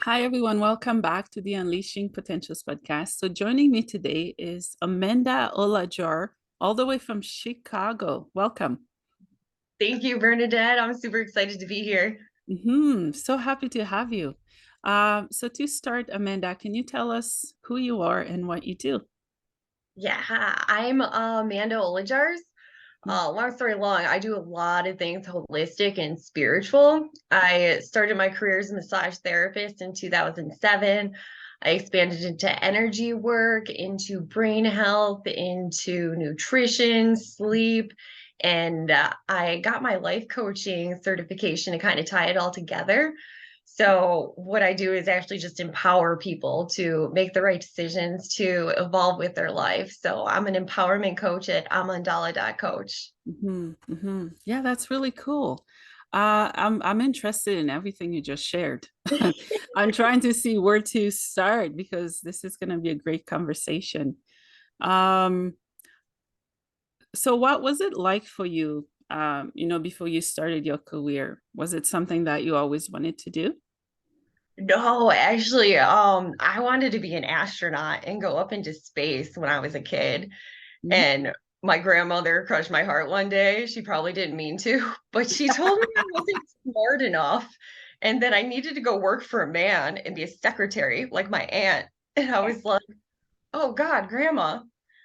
Hi, everyone. Welcome back to the Unleashing Potentials podcast. So, joining me today is Amanda Olejarz, all the way from Chicago. Welcome. Thank you, Bernadette. I'm super excited to be here. So happy to have you. So, to start, Amanda, can you tell us who you are and what you do? Yeah, I'm Amanda Olejarz. Long story long, I do a lot of things holistic and spiritual. I started my career as a massage therapist in 2007. I expanded into energy work, into brain health, into nutrition, sleep, and I got my life coaching certification to kind of tie it all together. So, what I do is actually just empower people to make the right decisions to evolve with their life. So, I'm an empowerment coach at Amandala.Coach. Yeah, that's really cool. I'm interested in everything you just shared. I'm trying to see where to start because this is going to be a great conversation. Um, So what was it like for you, before you started your career? Was it something that you always wanted to do? No, actually, I wanted to be an astronaut and go up into space when I was a kid. Mhm. And my grandmother crushed my heart one day. She probably didn't mean to, but she told me I wasn't smart enough and that I needed to go work for a man and be a secretary like my aunt. And I was like, oh God, grandma.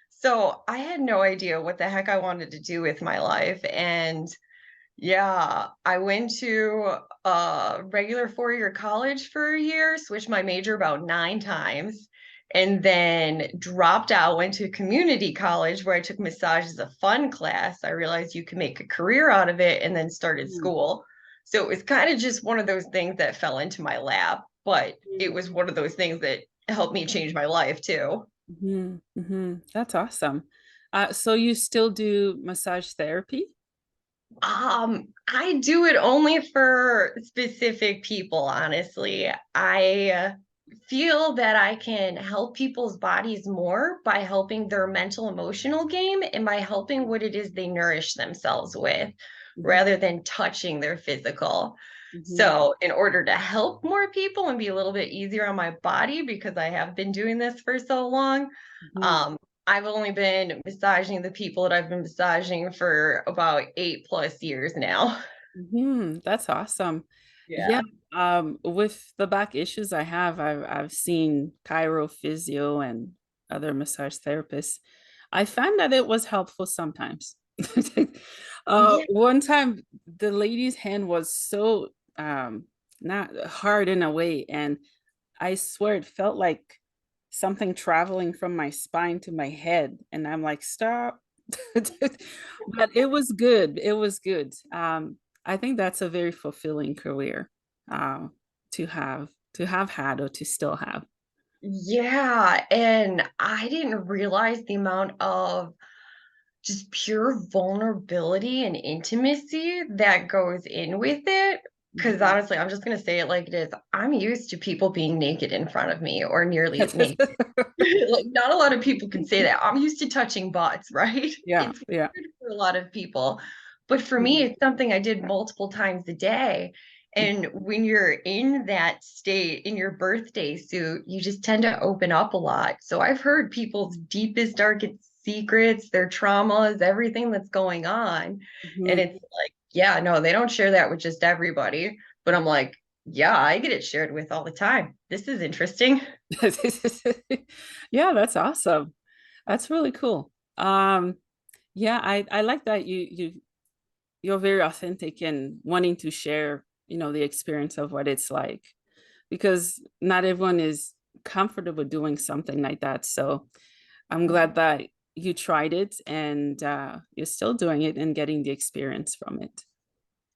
So I had no idea what the heck I wanted to do with my life. And yeah, I went to a regular 4-year college for a year, switched my major about 9 times, and then dropped out, went to community college where I took massage as a fun class. I realized you can make a career out of it and then started Mhm. school. So it was kind of just one of those things that fell into my lap, but it was one of those things that helped me change my life too. That's awesome. So you still do massage therapy? I do it only for specific people, honestly. I feel that I can help people's bodies more by helping their mental emotional game and by helping what it is they nourish themselves with Mhm, rather than touching their physical. mhm, So, in order to help more people and be a little bit easier on my body, because I have been doing this for so long, mhm, um, I've only been massaging the people that I've been massaging for about 8+ years now. That's awesome. Yeah. Yeah. With the back issues I've seen chiro, physio, and other massage therapists. I found that it was helpful sometimes. Yeah. One time the lady's hand was so not hard in a way, and I swear it felt like something traveling from my spine to my head, and I'm like, stop. But it was good. It was good. I think that's a very fulfilling career uh, to have had or to still have. Yeah, and I didn't realize the amount of just pure vulnerability and intimacy that goes in with it. Because Mhm. honestly, I'm just going to say it like it is. I'm used to people being naked in front of me or nearly naked. Like, not a lot of people can say that. I'm used to touching butts, right? Yeah, It's yeah. weird for a lot of people. But for me, Mhm. it's something I did multiple times a day. And when you're in that state, in your birthday suit, you just tend to open up a lot. So I've heard people's deepest, darkest secrets, their traumas, everything that's going on. And Mhm. it's like, yeah, no, they don't share that with just everybody. But I'm like, yeah, I get it shared with all the time. This is interesting. Yeah, that's awesome. That's really cool. Yeah, I like that you're very authentic and wanting to share, the experience of what it's like because not everyone is comfortable doing something like that. So I'm glad that you tried it and you're still doing it and getting the experience from it.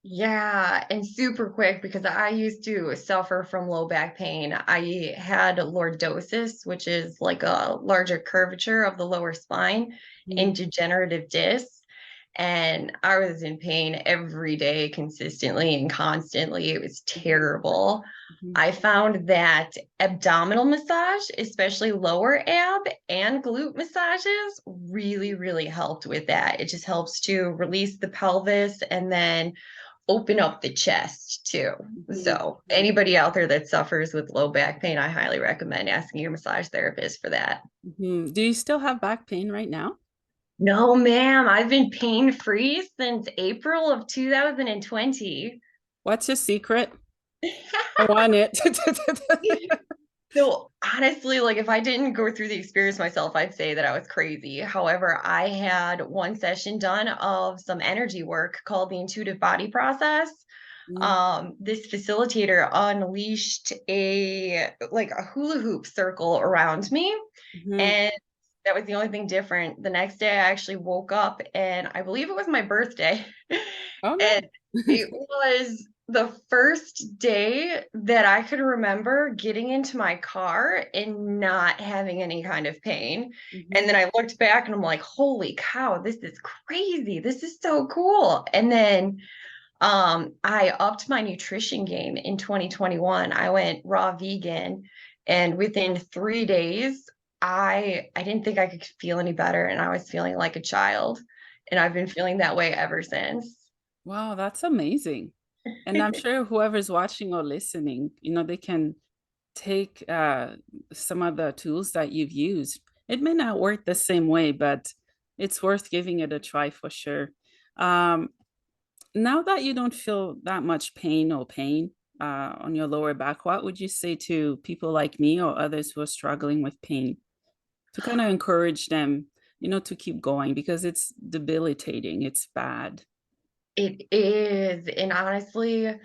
Yeah, and super quick because I used to suffer from low back pain. I had lordosis, which is like a larger curvature of the lower spine, Mhm, and degenerative discs. And I was in pain every day, consistently and constantly. It was mhm, terrible. mhm, I found that abdominal massage, especially lower ab and glute massages, really, really helped with that. It just helps to release the pelvis and then open up the chest too. Mhm, So mhm, anybody out there that suffers with low back pain, I highly recommend asking your massage therapist for that. mhm. Do you still have back pain right now? No, ma'am, I've been pain free since April of 2020. What's your secret? I want it. So honestly, like if I didn't go through the experience myself, I'd say that I was crazy. However, I had one session done of some energy work called the intuitive body process. Mm, This facilitator unleashed a hula hoop circle around me, mhm. and that was the only thing different. The next day, I actually woke up, and I believe it was my birthday, Oh, and no. it was the first day that I could remember getting into my car and not having any kind of pain. And Mhm, then I looked back and I'm like, holy cow, this is crazy. This is so cool. And then I upped my nutrition game in 2021. I went raw vegan, and within 3 days, I didn't think I could feel any better, and I was feeling like a child. And I've been feeling that way ever since. wow, that's amazing. And I'm sure whoever's watching or listening, they can take some of the tools that you've used. It may not work the same way, but it's worth giving it a try for sure. Um, Now that you don't feel that much pain on your lower back, what would you say to people like me or others who are struggling with pain to kind of encourage them, to keep going because it's debilitating, it's bad. It is. And honestly,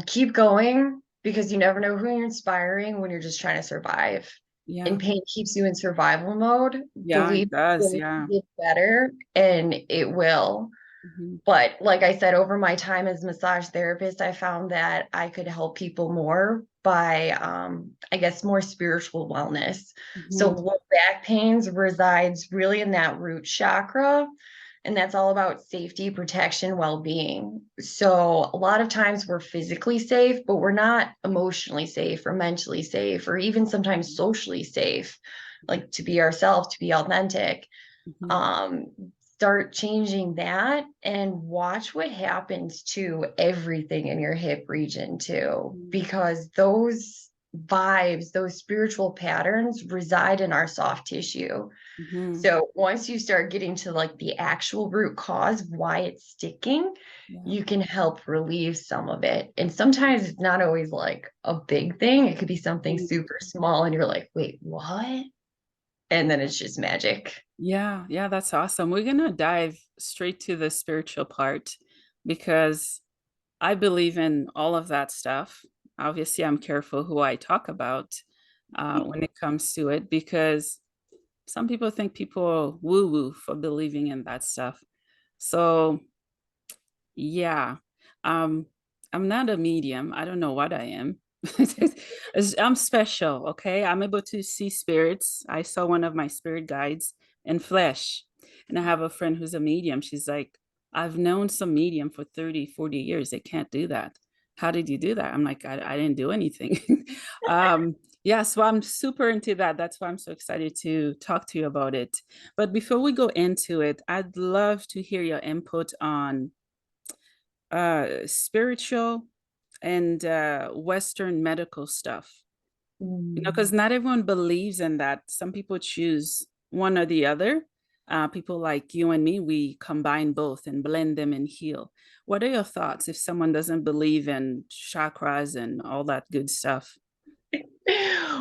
keep going because you never know who you're inspiring when you're just trying to survive. Yeah. And pain keeps you in survival mode. Yeah, Believe it does. it's going Yeah. to get better, and it will. Mhm. But like I said, over my time as a massage therapist, I found that I could help people more by, I guess, more spiritual wellness. So Mhm. low back pains resides really in that root chakra, and that's all about safety, protection, well-being. So a lot of times we're physically safe, but we're not emotionally safe or mentally safe or even sometimes socially safe, like to be ourselves, to be authentic. Mhm. um Start changing that and watch what happens to everything in your hip region too, Mhm. because those vibes, those spiritual patterns reside in our soft tissue. Mhm. So once you start getting to like the actual root cause of why it's sticking, Yeah. you can help relieve some of it. And sometimes it's not always like a big thing, it could be something Mhm. super small and you're like, wait, what? And then it's just magic. Yeah, yeah, that's awesome. We're gonna dive straight to the spiritual part because I believe in all of that stuff. Obviously, I'm careful who I talk about when it comes to it because some people think people are woo woo for believing in that stuff. So, yeah, um, I'm not a medium. I don't know what I am. I'm special, okay? I'm able to see spirits. I saw one of my spirit guides in flesh. And I have a friend who's a medium. She's like, I've known some medium for 30, 40 years. They can't do that. How did you do that? I'm like, I didn't do anything. Yeah, so I'm super into that. That's why I'm so excited to talk to you about it. But before we go into it, I'd love to hear your input on spiritual and Western medical stuff. Because Mm. not everyone believes in that. Some people choose one or the other. People like you and me, we combine both and blend them and heal. What are your thoughts if someone doesn't believe in chakras and all that good stuff?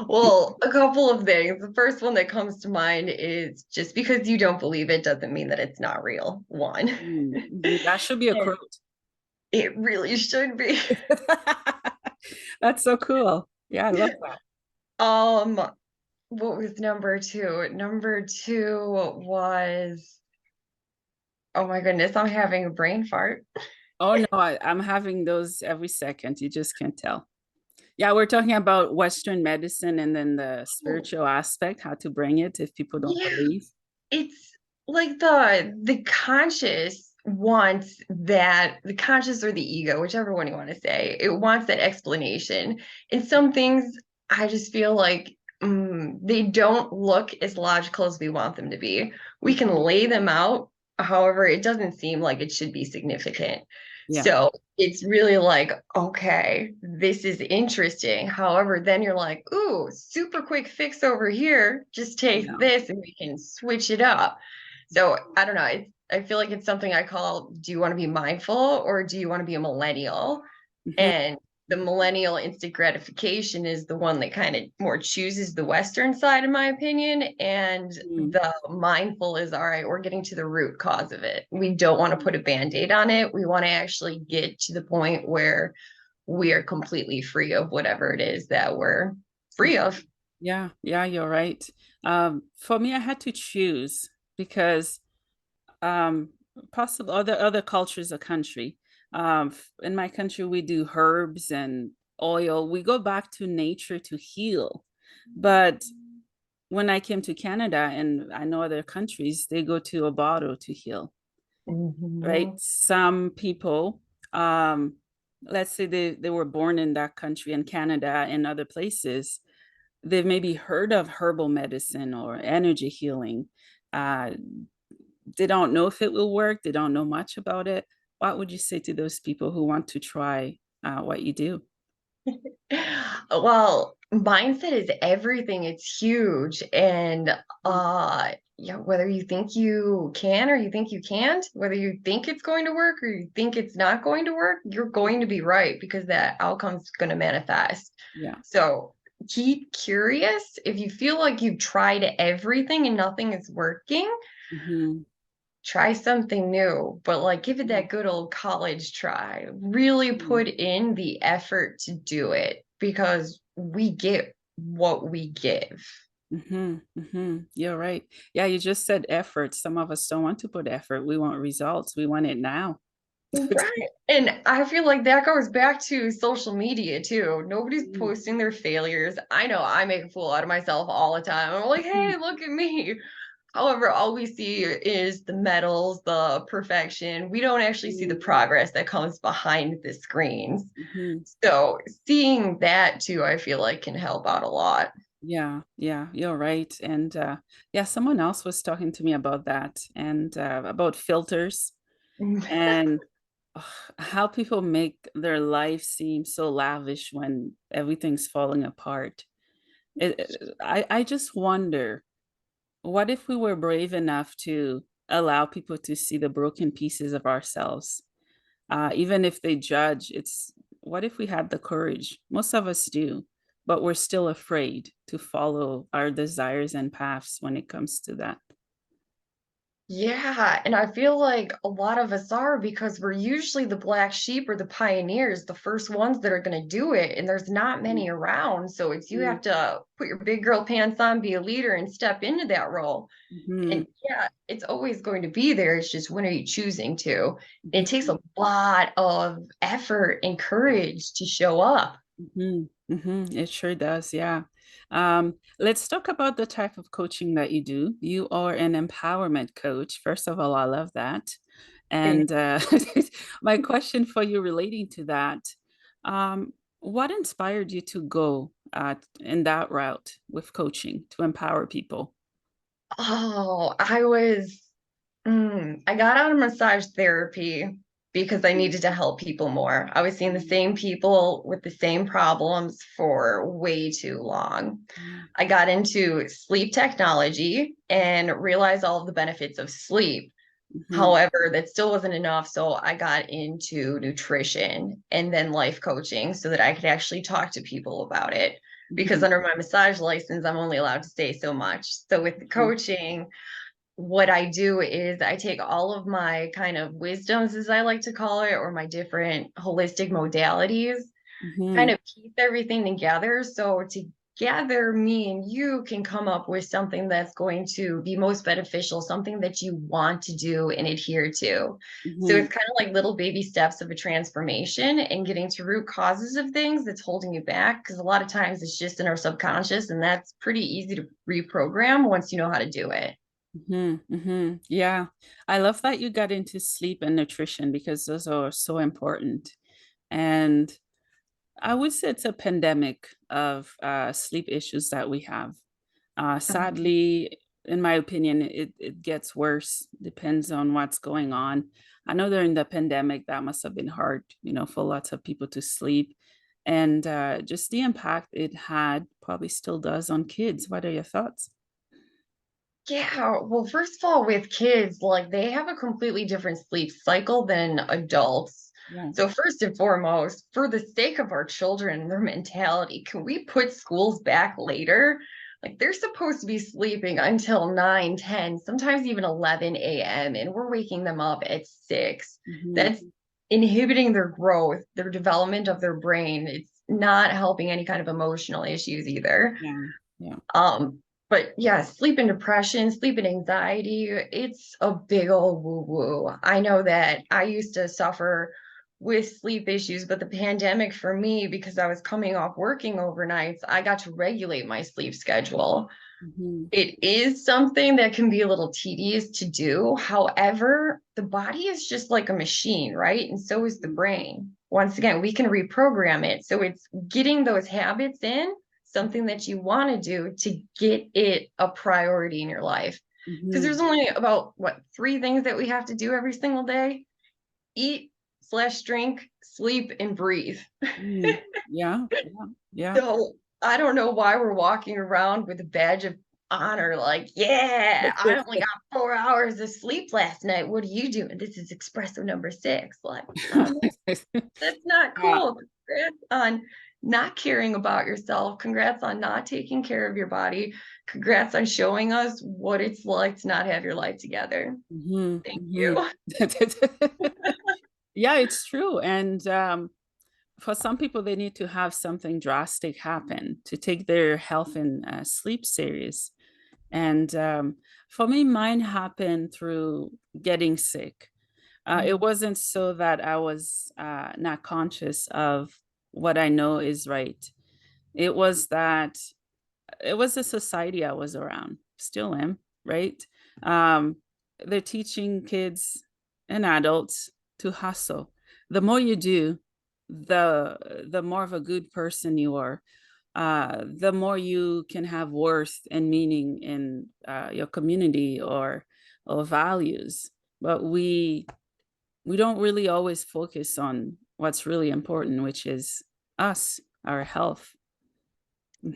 Well, a couple of things. The first one that comes to mind is just because you don't believe it doesn't mean that it's not real. One. That should be a And quote. it really should be. That's so cool. Yeah, I love that. Um, what was number two? Number two was, oh my goodness, I'm having a brain fart. Oh no, I'm having those every second. You just can't tell. Yeah, we're talking about Western medicine and then the Oh, spiritual aspect, how to bring it if people don't yeah. believe. It's like the conscious wants that, the conscious or the ego, whichever one you want to say, it wants that explanation. And some things I just feel like they don't look as logical as we want them to be. We can Mhm. lay them out However, it doesn't seem like it should be significant. Yeah. So it's really like, okay, this is interesting. However, then you're like, ooh, super quick fix over here. Just take Yeah. this and we can switch it up. So I don't know. I feel like it's something I call, do you want to be mindful or do you want to be a millennial? Mhm. And the millennial instant gratification is the one that kind of more chooses the Western side, in my opinion. And Mm. the mindful is all right, we're getting to the root cause of it. We don't want to put a band aid on it. We want to actually get to the point where we are completely free of whatever it is that we're free of. Yeah, yeah, you're right. For me, I had to choose because um possible other cultures or country. In my country, we do herbs and oil. We go back to nature to heal. But when I came to Canada and I know other countries, they go to a bottle to heal, right? Mhm. Some people, um, let's say they were born in that country in Canada and other places, they've maybe heard of herbal medicine or energy healing. Uh, they don't know if it will work. They don't know much about it. What would you say to those people who want to try what you do? Well, mindset is everything. It's huge. And yeah, whether you think you can or you think you can't, whether you think it's going to work or you think it's not going to work, you're going to be right because that outcome's going to manifest. Yeah. So keep curious. If you feel like you've tried everything and nothing is working, Hmm. try something new, but like give it that good old college try. Really put in the effort to do it because we get what we give. Hmm. Hmm. You're right. Yeah, you just said effort. Some of us don't want to put effort. We want results. We want it now. Right. And I feel like that goes back to social media too. Nobody's Mm. posting their failures. I know I make a fool out of myself all the time. I'm like, hey, look at me. However, all we see is the medals, the perfection. We don't actually see the progress that comes behind the screens. Mm-hmm. So seeing that too, I feel like can help out a lot. Yeah, yeah, you're right. And yeah, someone else was talking to me about that and about filters and ugh, how people make their life seem so lavish when everything's falling apart. I just wonder, what if we were brave enough to allow people to see the broken pieces of ourselves? Even if they judge, it's what if we had the courage? Most of us do, but we're still afraid to follow our desires and paths when it comes to that. Yeah, and I feel like a lot of us are because we're usually the black sheep or the pioneers, the first ones that are going to do it, and there's not many around. So it's you have to put your big girl pants on, be a leader, and step into that role. Mm-hmm. And yeah, it's always going to be there. It's just when are you choosing to? It takes Hmm. a lot of effort and courage to show up. Hmm. Hmm. It sure does. Yeah. Let's talk about the type of coaching that you do. You are an empowerment coach. First of all, I love that. Thank And my question for you relating to that, what inspired you to go in that route with coaching to empower people? Oh, I got out of massage therapy because I needed to help people more. I was seeing the same people with the same problems for way too long. I got into sleep technology and realized all of the benefits of sleep. Mm-hmm. However, that still wasn't enough. So I got into nutrition and then life coaching so that I could actually talk to people about it. Because Hmm. under my massage license, I'm only allowed to say so much. So with the Hmm. coaching, what I do is I take all of my kind of wisdoms, as I like to call it, or my different holistic modalities, kind Hmm. of piece everything together. So together, me and you can come up with something that's going to be most beneficial, something that you want to do and adhere to. So Hmm. it's kind of like little baby steps of a transformation and getting to root causes of things that's holding you back. Because a lot of times it's just in our subconscious, and that's pretty easy to reprogram once you know how to do it. Hmm. Hmm. Yeah, I love that you got into sleep and nutrition because those are so important. And I would say it's a pandemic of sleep issues that we have. Sadly, in my opinion, it gets worse. Depends on what's going on. I know during the pandemic that must have been hard, for lots of people to sleep, and just the impact it had probably still does on kids. What are your thoughts? Yeah, well, first of all, with kids, like they have a completely different sleep cycle than adults. Yeah. So first and foremost, for the sake of our children and their mentality, can we put schools back later? Like they're supposed to be sleeping until 9, 10, sometimes even 11 a.m., and we're waking them up at 6. Hmm. That's inhibiting their growth, their development of their brain. It's not helping any kind of emotional issues either. Yeah. Yeah. Um, but yeah, sleep and depression, sleep and anxiety, it's a big old woo-woo. I know that I used to suffer with sleep issues, but the pandemic for me, because I was coming off working overnights, I got to regulate my sleep schedule. Hmm. It is something that can be a little tedious to do. However, the body is just like a machine, right? And so is the brain. Once again, we can reprogram it. So it's getting those habits in, something that you want to do to get it a priority in your life. Because Hmm. there's only about what, 3 things that we have to do every single day: eat slash drink, sleep, and breathe. Mm. Yeah. Yeah. Yeah. So I don't know why we're walking around with a badge of honor, like, yeah, I only got 4 hours of sleep last night. What are you doing? This is espresso number 6. Like, that's not Yeah. cool. Congrats on not caring about yourself. Congrats on not taking care of your body. Congrats on showing us what it's like to not have your life together. Hmm. Thank Hmm. you. Yeah, it's true. And for some people, they need to have something drastic happen to take their health and sleep serious. And for me, mine happened through getting sick. It Mm, wasn't so that I was not conscious of what I know is right. It was that it was the society I was around, still am, right? Um, they're teaching kids and adults to hustle. The more you do, the more of a good person you are. The more you can have worth and meaning in your community or values. But we don't really always focus on what's really important, which is us, our health.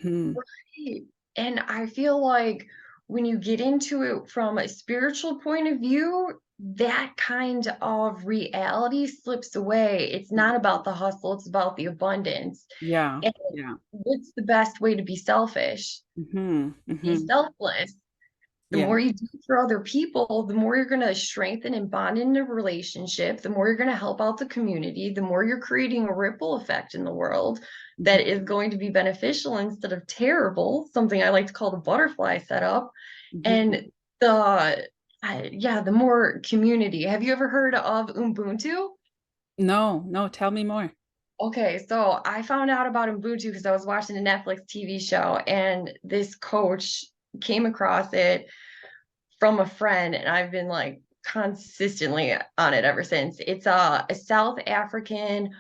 Hmm. right. And I feel like when you get into it from a spiritual point of view, that kind of reality slips away. It's not about the hustle, it's about the abundance. Yeah, And yeah. what's the best way to be selfish? Hmm. Be Hmm. selfless. The Yeah. more you do for other people, the more you're going to strengthen and bond in a relationship, the more you're going to help out the community, the more you're creating a ripple effect in the world that Hmm. is going to be beneficial instead of terrible, something I like to call the butterfly setup. Hmm. And the more community. Have you ever heard of Ubuntu? No, no, tell me more. Okay, so I found out about Ubuntu because I was watching a Netflix TV show and this coach came across it from a friend, and I've been like consistently on it ever since. It's a South African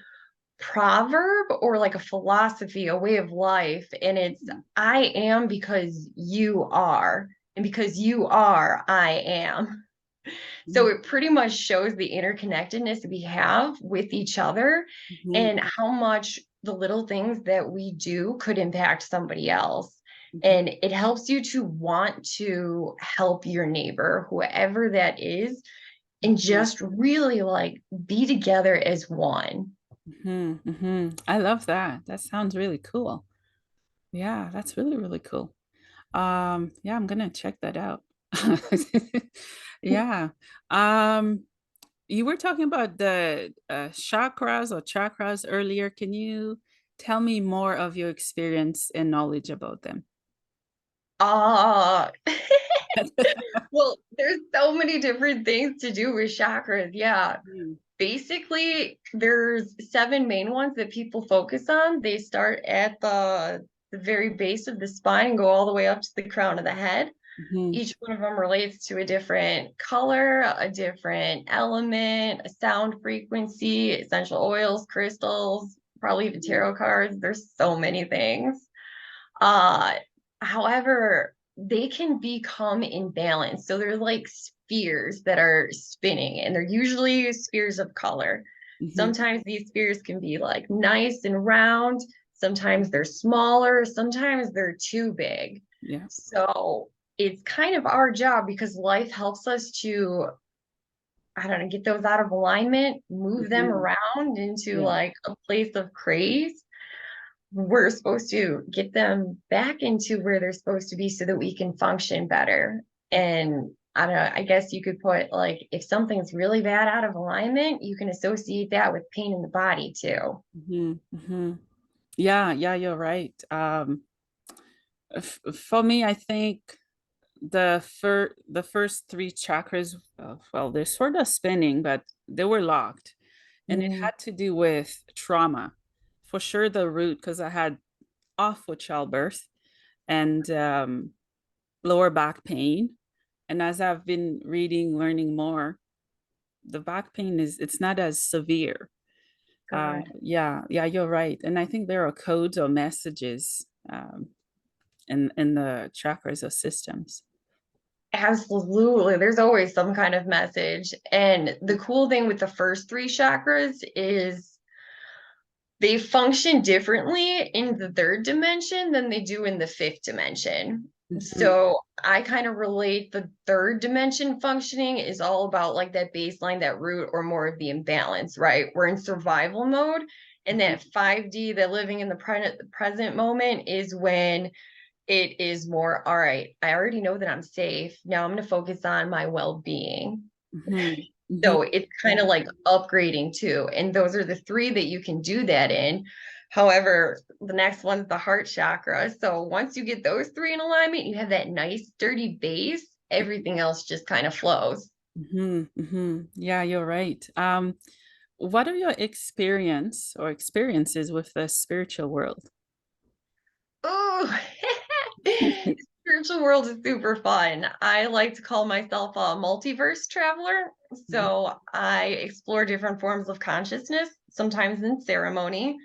proverb or like a philosophy, a way of life. And it's I am because you are, and because you are, I am. So it pretty much shows the interconnectedness we have with each other Hmm. and how much the little things that we do could impact somebody else. Hmm. And it helps you to want to help your neighbor, whoever that is, and just really like be together as one. Hmm. Hmm. I love that. That sounds really cool. Yeah, that's really, really cool. Yeah, I'm gonna check that out. Yeah. Um, you were talking about the chakras earlier. Can you tell me more of your experience and knowledge about them? Ah, well, there's so many different things to do with chakras. Yeah. Mm. Basically, there's 7 main ones that people focus on. They start at the very base of the spine and go all the way up to the crown of the head. Mhm. Each one of them relates to a different color, a different element, a sound frequency, essential oils, crystals, probably even Mhm. tarot cards. There's so many things. Uh, However, they can become imbalanced. So they're like spheres that are spinning, and they're usually spheres of color. Hmm. Sometimes these spheres can be like nice and round, sometimes they're smaller, sometimes they're too big. Yeah. So it's kind of our job because life helps us to, I don't know, get those out of alignment, move them Hmm. around into Yeah. like a place of praise. We're supposed to get them back into where they're supposed to be so that we can function better. And I don't know, I guess you could put like if something's really bad out of alignment, you can associate that with pain in the body too. Hmm. Hmm. Yeah, yeah, you're right. For me, I think the first three chakras, well, they're sort of spinning, but they were locked, and it Mm, had to do with trauma, for sure. The root, because I had awful childbirth and lower back pain, and as I've been reading, learning more, the back pain is it's not as severe. good. Yeah, yeah, you're right, and I think there are codes or messages in the chakras or systems. Absolutely. There's always some kind of message. And the cool thing with the first three chakras is they function differently in the third dimension than they do in the fifth dimension. Mhm. So I kind of relate the third dimension functioning is all about like that baseline, that root, or more of the imbalance, right? We're in survival mode. And that 5D, that living in the present moment, is when it is more, all right, I already know that I'm safe. Now I'm going to focus on my well being. Mhm. Mhm. So it's kind Yeah. of like upgrading too. And those are the three that you can do that in. However, the next one's the heart chakra. So once you get those three in alignment, you have that nice, sturdy base. Everything else just kind of flows. Mhm. Mhm. Yeah, you're right. What are your experiences with the spiritual world? Oh, spiritual world is super fun. I like to call myself a multiverse traveler. Mhm. So I explore different forms of consciousness, sometimes in ceremony.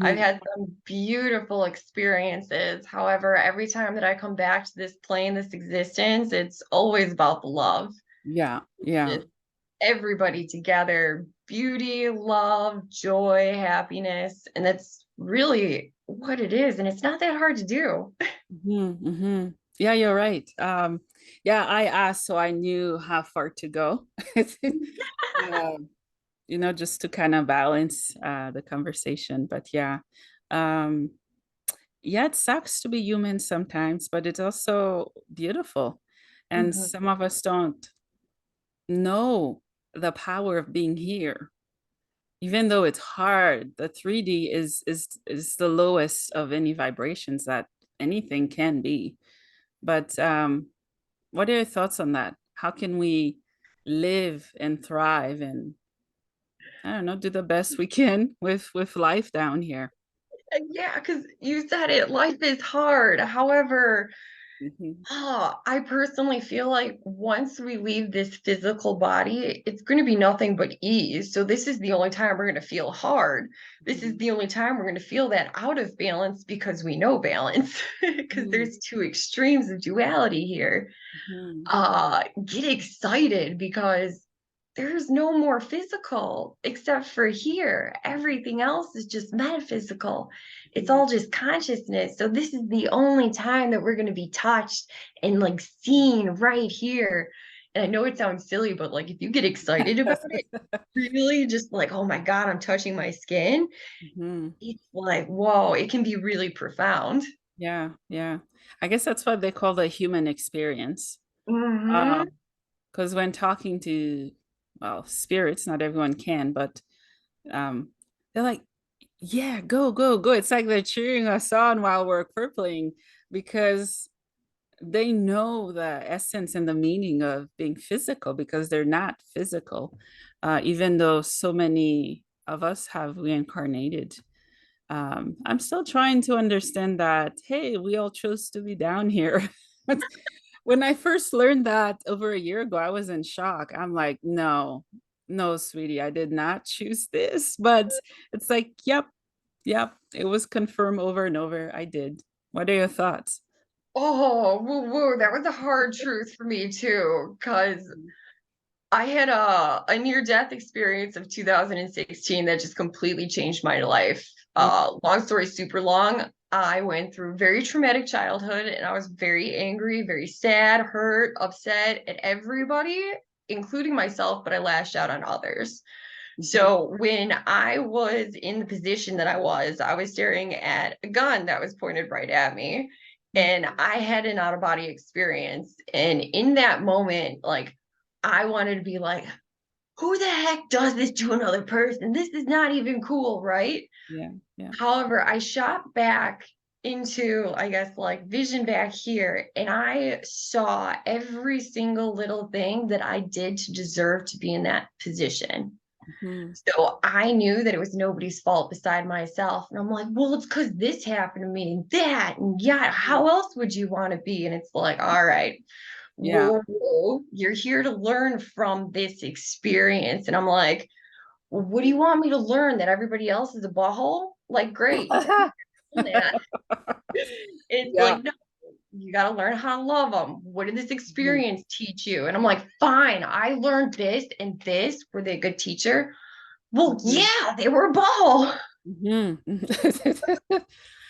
I've Mhm. had some beautiful experiences. However, every time that I come back to this plane, this existence, it's always about the love. Yeah, yeah. Just everybody together, beauty, love, joy, happiness. And that's really what it is. And it's not that hard to do. Mhm. Mhm. Yeah, you're right. Yeah, I asked so I knew how far to go. Um, just to kind of balance the conversation. But yeah, um, yeah, it sucks to be human sometimes, but it's also beautiful. And Mhm. some of us don't know the power of being here. Even though it's hard, the 3D is the lowest of any vibrations that anything can be. But what are your thoughts on that? How can we live and thrive and I don't know, do the best we can with life down here? Yeah, because you said it, life is hard. However, Mhm. I personally feel like once we leave this physical body, it's going to be nothing but ease. So this is the only time we're going to feel hard. This is Mhm. the only time we're going to feel that out of balance because we know balance. Because Mhm. there's two extremes of duality here. Mhm. Get excited because there's no more physical except for here. Everything else is just metaphysical. It's Mhm. all just consciousness. So this is the only time that we're going to be touched and like seen right here. And I know it sounds silly, but like if you get excited about it, really just like, oh my God, I'm touching my skin. Mhm. It's like, whoa, it can be really profound. Yeah, yeah. I guess that's what they call the human experience. Hmm. Because when talking to, well, spirits, not everyone can, but um, they're like, yeah, go, go, go. It's like they're cheering us on while we're purpling because they know the essence and the meaning of being physical because they're not physical, even though so many of us have reincarnated. I'm still trying to understand that, hey, we all chose to be down here. When I first learned that over a year ago, I was in shock. I'm like, no, no, sweetie, I did not choose this. But it's like, yep, yep, it was confirmed over and over. I did. What are your thoughts? Oh, woo woo, that was a hard truth for me too, because I had a near-death experience of 2016 that just completely changed my life. Mm, Long story super long. I went through very traumatic childhood and I was very angry, very sad, hurt, upset at everybody, including myself, but I lashed out on others. mhm, So when I was in the position that I was staring at a gun that was pointed right at me. mm, And I had an out of body experience. And in that moment, like, I wanted to be like, who the heck does this to another person? This is not even cool, right? yeah, yeah. However, I shot back into, I guess, like vision back here, and I saw every single little thing that I did to deserve to be in that position. Mhm, So I knew that it was nobody's fault beside myself. And I'm like, well, it's because this happened to me and that. And yeah, mhm. how else would you want to be? And it's like, all right, Yeah. whoa, whoa, you're here to learn from this experience. And I'm like, well, what do you want me to learn? That everybody else is a butthole? Like, great, you can learn that. It's Yeah. like, no, you got to learn how to love them. What did this Mhm, experience teach you? And I'm like, fine, I learned this and this. Were they a good teacher? Well, mhm, yeah, they were a ball. mhm.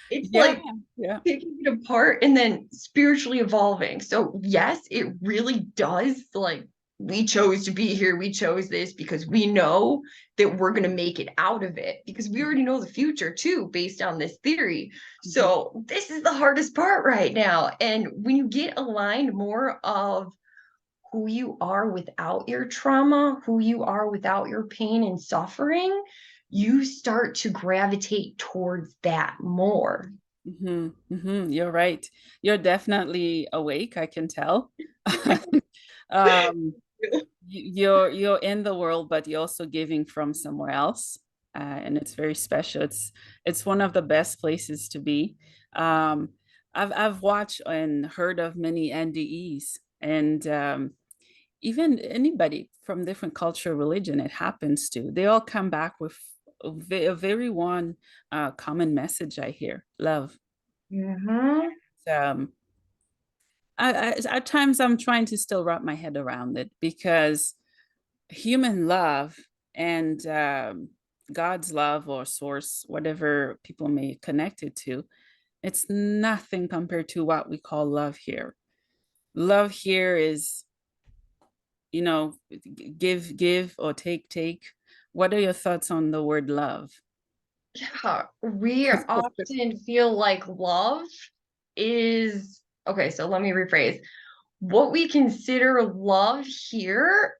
It's Yeah, like yeah. picking it apart and then spiritually evolving. So, yes, it really does. Like, we chose to be here. We chose this because we know that we're going to make it out of it because we already know the future too, based on this theory. Mhm, So, this is the hardest part right now. And when you get aligned more of who you are without your trauma, who you are without your pain and suffering, you start to gravitate towards that more. mhm, mhm. You're right. You're definitely awake, I can tell. Um, you're in the world, but you're also giving from somewhere else, and it's very special. It's one of the best places to be. Um, I've watched and heard of many NDEs, and even anybody from different culture, religion, it happens to. They all come back with a very one common message I hear: love. Mhm. Um, at times I'm trying to still wrap my head around it because human love and God's love or source, whatever people may connect it to, it's nothing compared to what we call love here. Love here is, you know, give or take. What are your thoughts on the word love? Yeah, we often feel like love is okay. So let me rephrase what we consider love here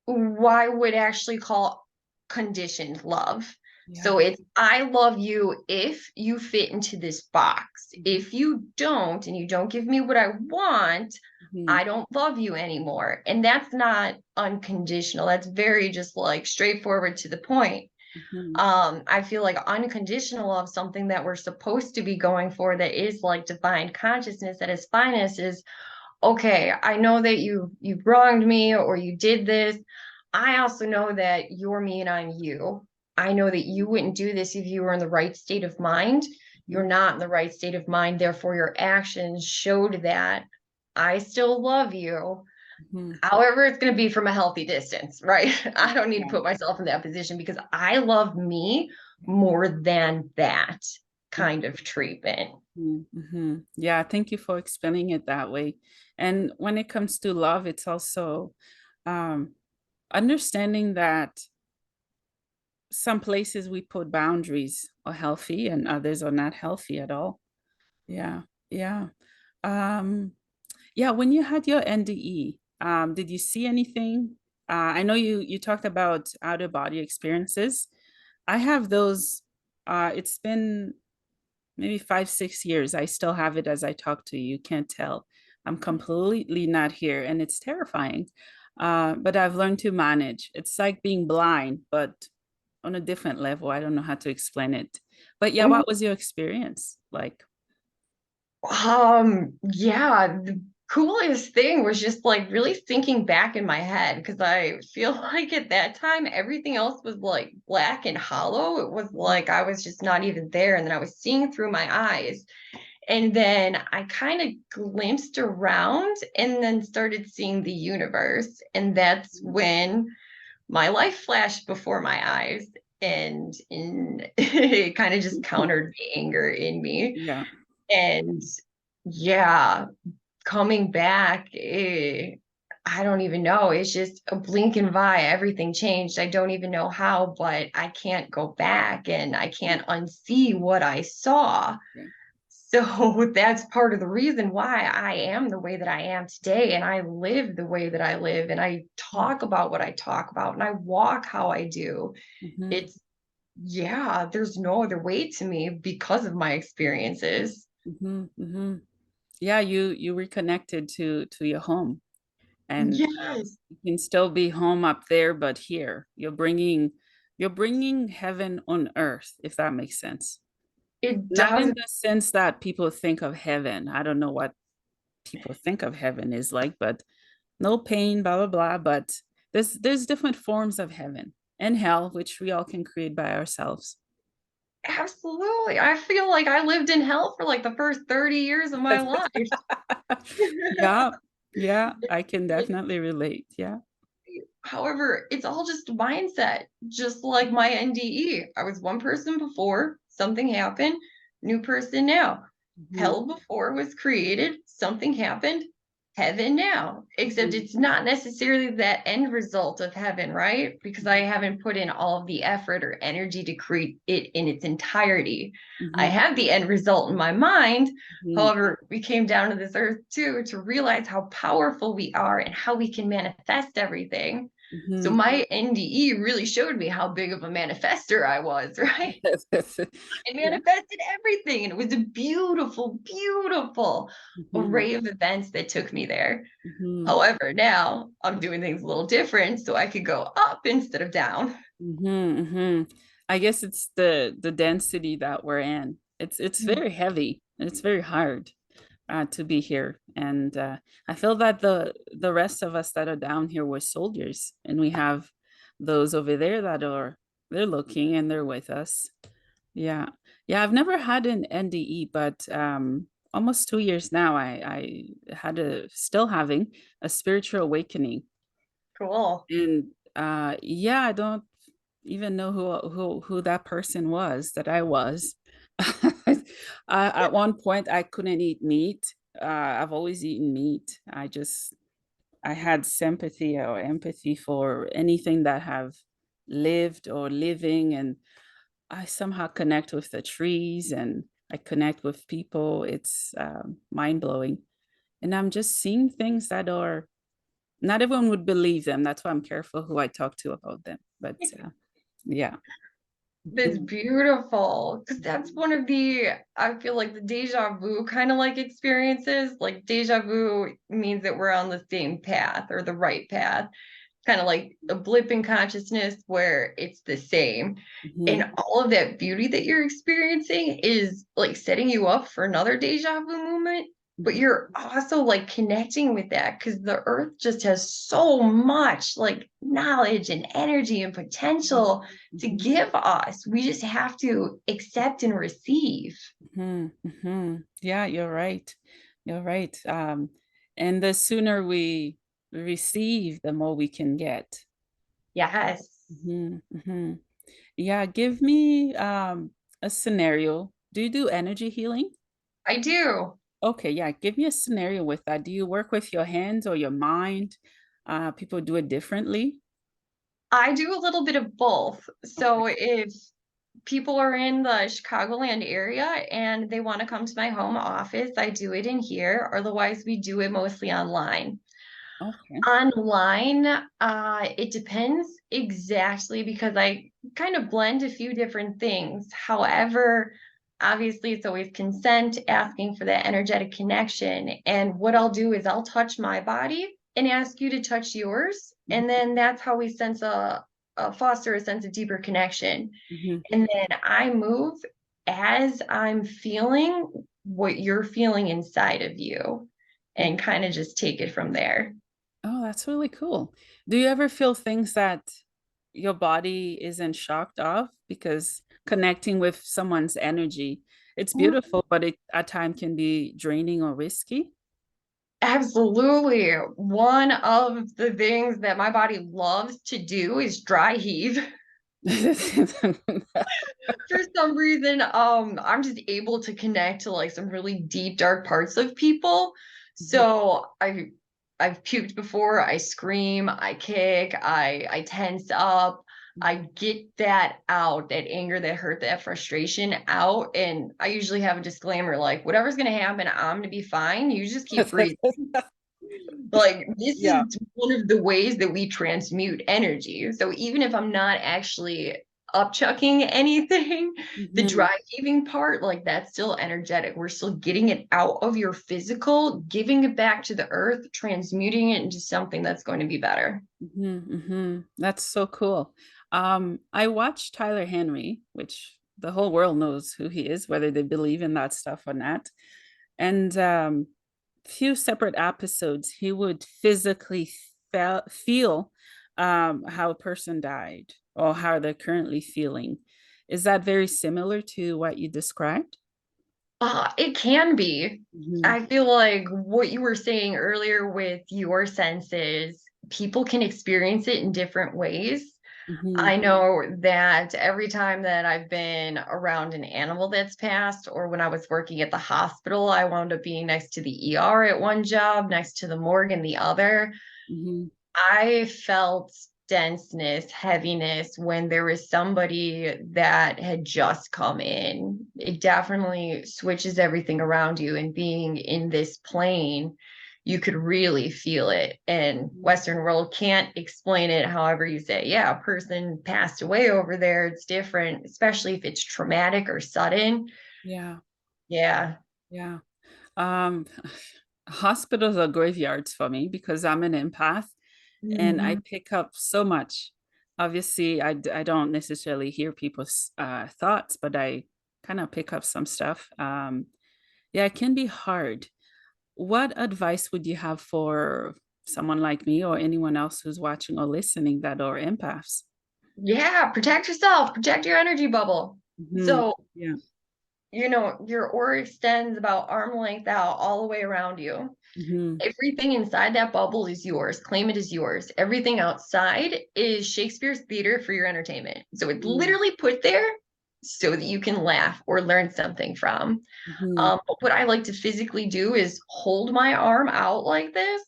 why would actually call conditioned love. Yeah. So it's I love you if you fit into this box. Mhm, If you don't and you don't give me what I want, mhm, I don't love you anymore. And that's not unconditional. That's very just like straightforward to the point. mhm, I feel like unconditional love, something that we're supposed to be going for that is like divine consciousness at its finest is okay, I know that you wronged me or you did this. I also know that you're me and I'm you. I know that you wouldn't do this if you were in the right state of mind. You're mhm, not in the right state of mind, therefore your actions showed that I still love you. mhm. However, it's going to be from a healthy distance, right? I don't need to Yeah. put myself in that position because I love me more than that kind of treatment. Mm-hmm. Yeah, thank you for explaining it that way. And when it comes to love, it's also um, understanding that some places we put boundaries are healthy and others are not healthy at all. Yeah, yeah. Um, yeah, when you had your NDE, did you see anything? I know you talked about out of body experiences. I have those. It's been maybe 5, 6 years. I still have it as I talk to you. You can't tell. I'm completely not here, and it's terrifying. But I've learned to manage. It's like being blind, but on a different level. I don't know how to explain it. But yeah, what was your experience like? Yeah, the coolest thing was just like really thinking back in my head because I feel like at that time everything else was like black and hollow. It was Mhm, like I was just not even there, and then I was seeing through my eyes. And then I kind of glimpsed around and then started seeing the universe. And that's when my life flashed before my eyes. And it kind of just countered the anger in me. Yeah. And yeah, coming back, I don't even know. It's just a blink and by, everything changed. I don't even know how, but I can't go back and I can't unsee what I saw. Okay. So that's part of the reason why I am the way that I am today. And I live the way that I live. And I talk about what I talk about. And I walk how I do. Mm-hmm. It's, yeah, there's no other way to me because of my experiences. Mm-hmm. Mm-hmm. Yeah, you reconnected to your home, and Yes, you can still be home up there, but here you're bringing heaven on earth, if that makes sense. it Not in does. the sense that people think of heaven. I don't know what people think of heaven is like, but no pain, blah blah blah. But there's different forms of heaven and hell, which we all can create by ourselves. Absolutely. I feel like I lived in hell for like the first 30 years of my life. Yeah, yeah, I can definitely relate. Yeah. However, it's all just mindset, just like my NDE. I was one person before, something happened, new person now. Mhm, Hell before was created, something happened, heaven now. Except mhm, it's not necessarily that end result of heaven, right? Because I haven't put in all of the effort or energy to create it in its entirety. I mhm, have the end result in my mind. mhm, However, we came down to this earth too to realize how powerful we are and how we can manifest everything. So mhm. my NDE really showed me how big of a manifester I was, right? I Yeah. manifested everything, and it was a beautiful, beautiful Mhm, array of events that took me there. mhm, However, now I'm doing things a little different so I could go up instead of down. mhm, mhm. I guess it's the density that we're in. It's very heavy. It's very hard to be here, and I feel that the rest of us that are down here were soldiers, and we have those over there that are they're looking and they're with us. Yeah. Yeah, I've never had an NDE, but almost 2 years now, I had a still having a spiritual awakening. Cool. And yeah, I don't even know who that person was that I was. At one point I couldn't eat meat. I've always eaten meat. I had sympathy or empathy for anything that have lived or living, and I somehow connect with the trees and I connect with people. It's mind blowing. And I'm just seeing things that are not everyone would believe them. That's why I'm careful who I talk to about them. But yeah. That's Mhm, beautiful. Because that's one of the, I feel like the deja vu kind of like experiences. Like deja vu means that we're on the same path or the right path, kind of like a blip in consciousness where it's the same. mhm, And all of that beauty that you're experiencing is like setting you up for another deja vu moment. But mhm, you're also like connecting with that because the earth just has so much like knowledge and energy and potential to mhm, give us. We just have to accept and receive. mhm, mhm. Yeah, you're right. You're right. And the sooner we receive, the more we can get. Yes, Mhm, mhm. Yeah, give me a scenario. Do you do energy healing? I do. Okay, yeah, give me a scenario with that. Do you work with your hands or your mind? People do it differently. I do a little bit of both. Okay. So if people are in the Chicagoland area and they want to come to my home office, I do it in here. Otherwise, we do it mostly online. Okay. Online, it depends exactly because I kind of blend a few different things. However, obviously, it's always consent, asking for that energetic connection. And what I'll do is I'll touch my body and ask you to touch yours. And then that's how we foster a sense of deeper connection. Mhm, And then I move as I'm feeling what you're feeling inside of you mhm. and kind of just take it from there. Oh, that's really cool. Do you ever feel things that your body isn't shocked of? Because connecting with someone's energy It's beautiful, but it at time can be draining or risky. Absolutely. One of the things that my body loves to do is dry heave. For some reason, I'm just able to connect to like some really deep, dark parts of people. Mhm. So I've puked before, I scream, I kick, I tense up. I get that out, that anger, that hurt, that frustration out. And I usually have a disclaimer like, whatever's gonna happen, I'm gonna be fine. You just keep breathing. Like, this Yeah. is one of the ways that we transmute energy. So even if I'm not actually upchucking anything, the Mhm. dry heaving part, like that's still energetic. We're still getting it out of your physical, giving it back to the earth, transmuting it into something that's going to be better. That's so cool. I watched Tyler Henry, which the whole world knows who he is, whether they believe in that stuff or not. And few separate episodes, he would physically feel how a person died or how they're currently feeling. Is that very similar to what you described? It can be. Hmm. I feel like what you were saying earlier with your senses, people can experience it in different ways. Hmm. I know that every time that I've been around an animal that's passed, or when I was working at the hospital, I wound up being next to the ER at one job, next to the morgue in the other. Hmm. I felt denseness, heaviness when there was somebody that had just come in. It definitely switches everything around you, and being in this plane, you could really feel it. And Western world can't explain it. However, you say, yeah, a person passed away over there. It's different, especially if it's traumatic or sudden. Yeah, Yeah. yeah. Um, Hospitals are graveyards for me because I'm an empath and I Mhm. pick up so much. Obviously, I don't necessarily hear people's thoughts, but I kind of pick up some stuff. Yeah, it can be hard. What advice would you have for someone like me or anyone else who's watching or listening that are empaths? Yeah. Protect yourself, protect your energy bubble. Hmm. So, Yeah. your aura extends about arm length out all the way around you. Hmm. Everything inside that bubble is yours. Claim it as yours. Everything outside is Shakespeare's theater for your entertainment. So it's Hmm. literally put there so that you can laugh or learn something from. Hmm. But what I like to physically do is hold my arm out like this.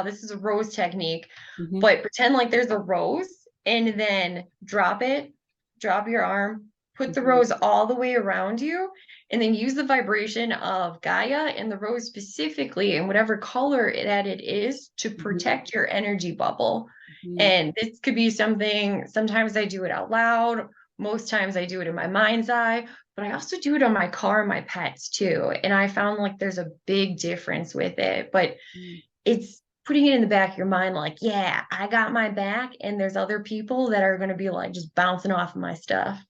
This is a rose technique, Hmm. but pretend like there's a rose and then drop your arm, put the Hmm. rose all the way around you, and then use the vibration of Gaia and the rose specifically and whatever color that it is to Hmm. protect your energy bubble. Hmm. And this could be something, sometimes I do it out loud, most times I do it in my mind's eye, but I also do it on my car and my pets too. And I found like there's a big difference with it, but Hmm. it's putting it in the back of your mind like, yeah, I got my back, and there's other people that are going to be like just bouncing off of my stuff.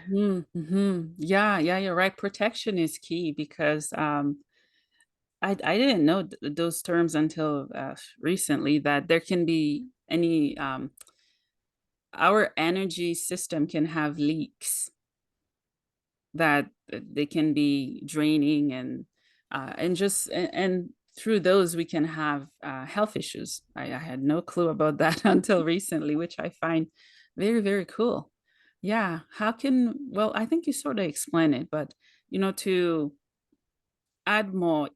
Yeah, yeah, you're right. Protection is key because I didn't know those terms until recently that there can be any our energy system can have leaks that they can be draining and just and through those we can have health issues. I had no clue about that until recently, which I find very, very cool. Yeah, how can well, I think you sort of explain it, but to add more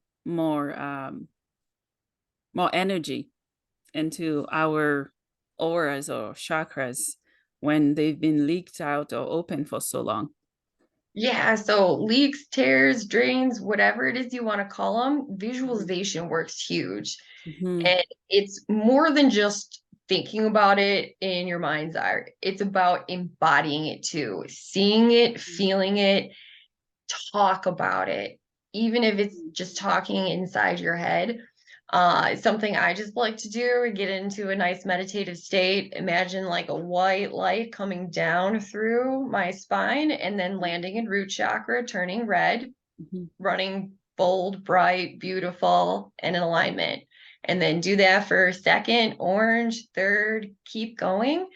energy into our auras or chakras when they've been leaked out or open for so long. Yeah, so leaks, tears, drains, whatever it is you want to call them, Mhm. visualization works huge. Mhm. And it's more than just thinking about it in your mind's eye. It's about embodying it too, seeing it, feeling it, talk about it, even if it's just talking inside your head. It's something I just like to do, get into a nice meditative state. Imagine like a white light coming down through my spine and then landing in root chakra, turning red, Mhm. running bold, bright, beautiful, and in alignment. And then do that for second, orange, third, keep going.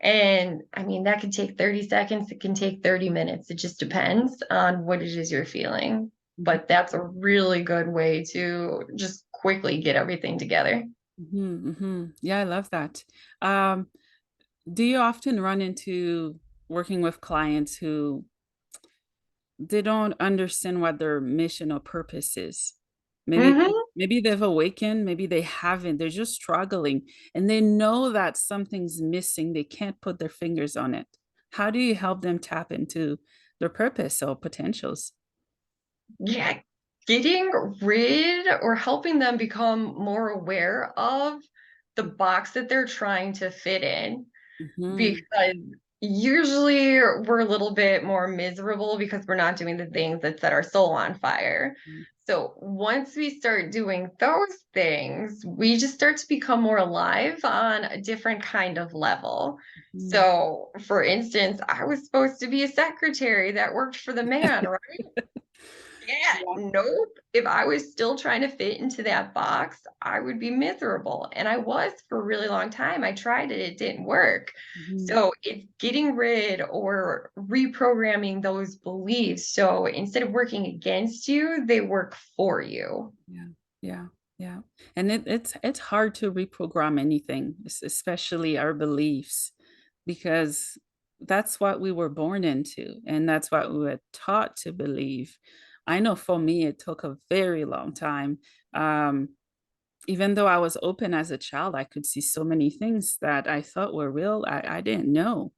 And I mean, that can take 30 seconds, it can take 30 minutes. It just depends on what it is you're feeling. But that's a really good way to just quickly get everything together. Yeah, I love that. Um, do you often run into working with clients who they don't understand what their mission or purpose is? Maybe Hmm. maybe they've awakened, maybe they haven't. They're just struggling and they know that something's missing. They can't put their fingers on it. How do you help them tap into their purpose or potentials? Yeah, getting rid or helping them become more aware of the box that they're trying to fit in. Mhm. Because usually we're a little bit more miserable because we're not doing the things that set our soul on fire. So once we start doing those things, we just start to become more alive on a different kind of level. Mhm. So, for instance, I was supposed to be a secretary that worked for the man, right? Yeah, Yeah. nope. If I was still trying to fit into that box, I would be miserable. And I was for a really long time. I tried it, it didn't work. Mhm. So it's getting rid or reprogramming those beliefs. So instead of working against you, they work for you. Yeah, yeah, yeah. And it's hard to reprogram anything, especially our beliefs, because that's what we were born into, and that's what we were taught to believe. I know for me, it took a very long time. Um, Even though I was open as a child, I could see so many things that I thought were real. I didn't know.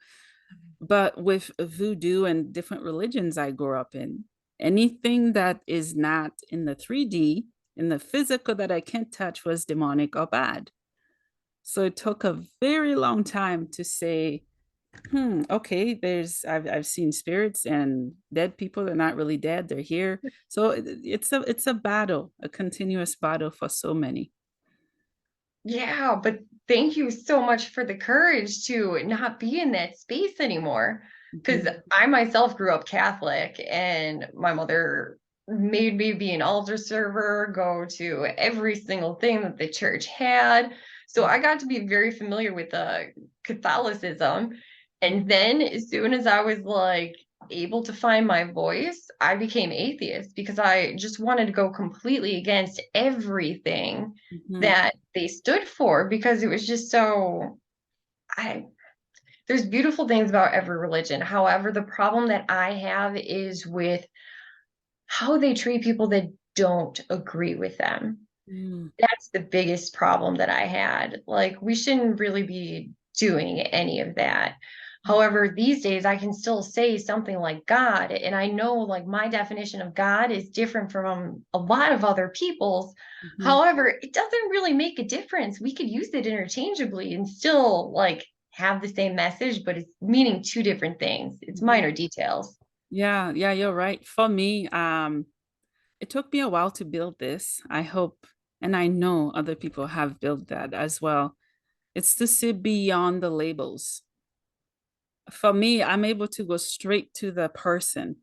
But with voodoo and different religions I grew up in, anything that is not in the 3D, in the physical that I can't touch was demonic or bad. So it took a very long time to say, okay, I've seen spirits and dead people. They're not really dead, they're here. So it's a battle, a continuous battle for so many. Yeah, but thank you so much for the courage to not be in that space anymore. Because Mhm, I myself grew up Catholic, and my mother made me be an altar server, go to every single thing that the church had. So I got to be very familiar with Catholicism. And then as soon as I was like able to find my voice, I became atheist because I just wanted to go completely against everything mhm, that they stood for because it was just so I there's beautiful things about every religion. However, the problem that I have is with how they treat people that don't agree with them. mm, That's the biggest problem that I had. Like, we shouldn't really be doing any of that. However, these days I can still say something like God, and I know like my definition of God is different from a lot of other people's. mhm, However, it doesn't really make a difference. We could use it interchangeably and still like have the same message, but it's meaning two different things. It's mhm. minor details. Yeah, yeah, you're right. For me, it took me a while to build this. I hope, and I know other people have built that as well. It's to see beyond the labels. For me, I'm able to go straight to the person.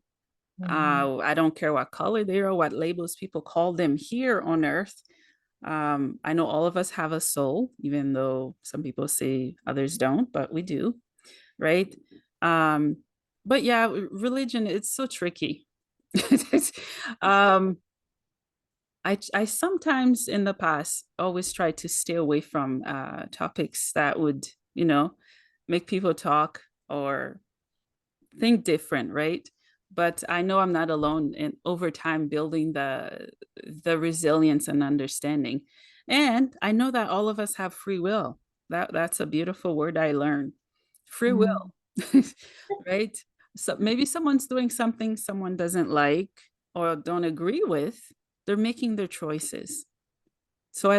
Mhm. I don't care what color they are, what labels people call them here on earth. I know all of us have a soul, even though some people say others don't, but we do, right? Um, but yeah, religion, it's so tricky. um, I sometimes in the past always try to stay away from topics that would, make people talk or think different, right? But I know I'm not alone in over time building the resilience and understanding. And I know that all of us have free will. That's a beautiful word I learned. Free Mhm. will. Right? So maybe someone's doing something someone doesn't like or don't agree with. They're making their choices. So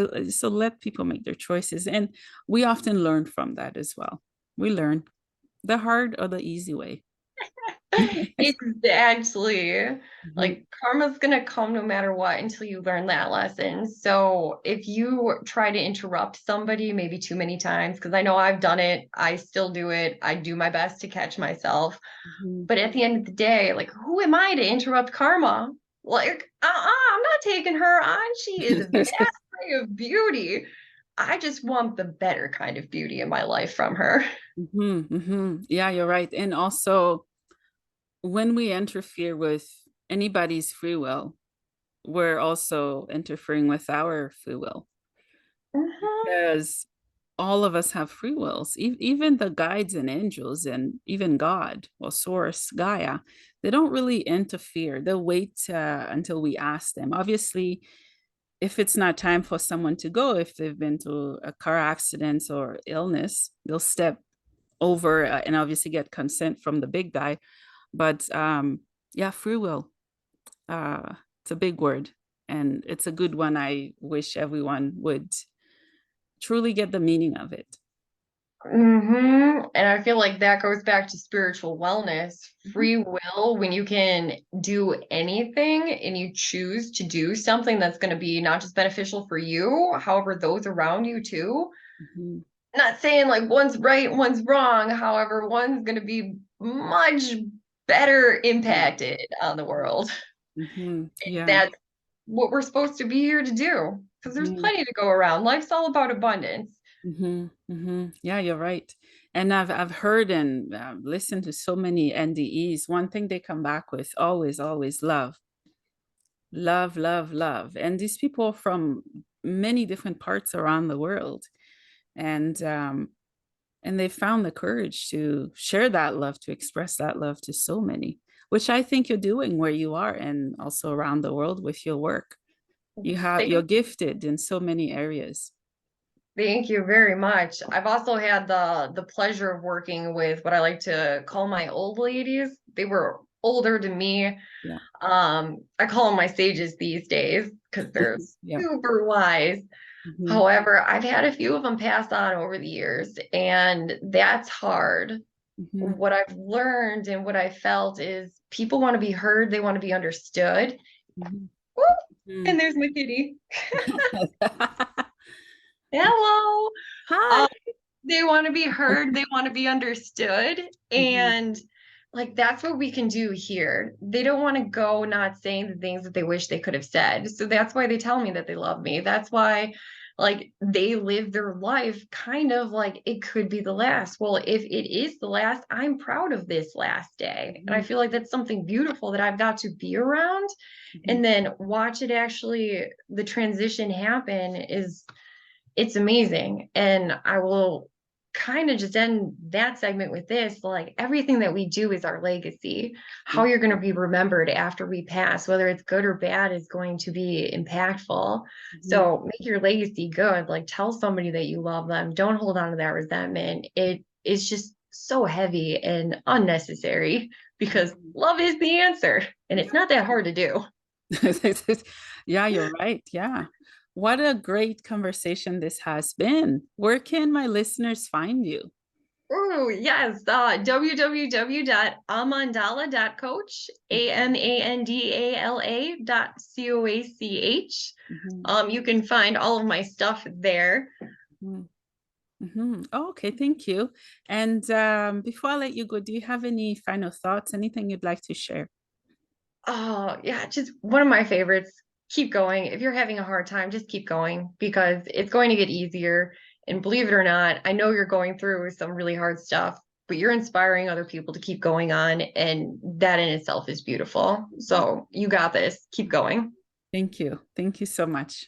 let people make their choices. And we often learn from that as well. We learn the hard or the easy way. Exactly. Mhm, Like karma's gonna come no matter what until you learn that lesson. So if you try to interrupt somebody maybe too many times, because I know I've done it, I still do it, I do my best to catch myself. mhm, But at the end of the day, like who am I to interrupt karma? Like, I'm not taking her on. She is a vast ray of beauty. I just want the better kind of beauty in my life from her. Yeah, you're right. And also, when we interfere with anybody's free will, we're also interfering with our free will Mhm. because all of us have free wills. Even the guides and angels, and even God or Source, Gaia, they don't really interfere. They'll wait until we ask them. Obviously, if it's not time for someone to go, if they've been to a car accident or illness, they'll step over and obviously get consent from the big guy. But yeah, free will. Uh, it's a big word, and it's a good one. I wish everyone would truly get the meaning of it. And I feel like that goes back to spiritual wellness, Mhm, free will, when you can do anything and you choose to do something that's going to be not just beneficial for you, however, those around you too. mhm. Not saying like one's right, one's wrong, however, one's going to be much better Yeah. impacted on the world. Yeah. That's what we're supposed to be here to do because there's Mhm, plenty to go around. Life's all about abundance. Yeah, you're right. And I've heard and listened to so many NDEs. One thing they come back with always, always love, love, love, love. And these people from many different parts around the world, and they found the courage to share that love, to express that love to so many, which I think you're doing where you are, and also around the world with your work. You're Thank gifted in so many areas. Thank you very much. I've also had the pleasure of working with what I like to call my old ladies. They were older than me. Yeah. I call them my sages these days because they're Yeah. super wise. hmm However, I've had a few of them pass on over the years, and that's hard. hmm What I've learned and what I felt is people want to be heard, they want to be understood. hmm Woo! hmm And there's my kitty. Hello. Hi. They want to be heard, they want to be understood, hmm and like that's what we can do here. They don't want to go not saying the things that they wish they could have said, so that's why they tell me that they love me. That's why like they live their life kind of like it could be the last. Well, if it is the last, I'm proud of this last day, and I hmm feel like that's something beautiful that I've got to be around, hmm and then watch it actually the transition happen is it's amazing. And I will kind of just end that segment with this like everything that we do is our legacy. How you're going to be remembered after we pass, whether it's good or bad, is going to be impactful. hmm So make your legacy good. Like tell somebody that you love them. Don't hold on to that resentment. It is just so heavy and unnecessary because love is the answer and it's not that hard to do. Yeah, you're right. Yeah. What a great conversation this has been. Where can my listeners find you? Oh, yes. Www.amandala.coach, AMANDALA.COACH. hmm You can find all of my stuff there. Oh, okay, thank you. And before I let you go, do you have any final thoughts? Anything you'd like to share? Oh, yeah, just one of my favorites. Keep going. If you're having a hard time, just keep going because it's going to get easier. And believe it or not, I know you're going through some really hard stuff, but you're inspiring other people to keep going on. And that in itself is beautiful. So you got this. Keep going. Thank you. Thank you so much.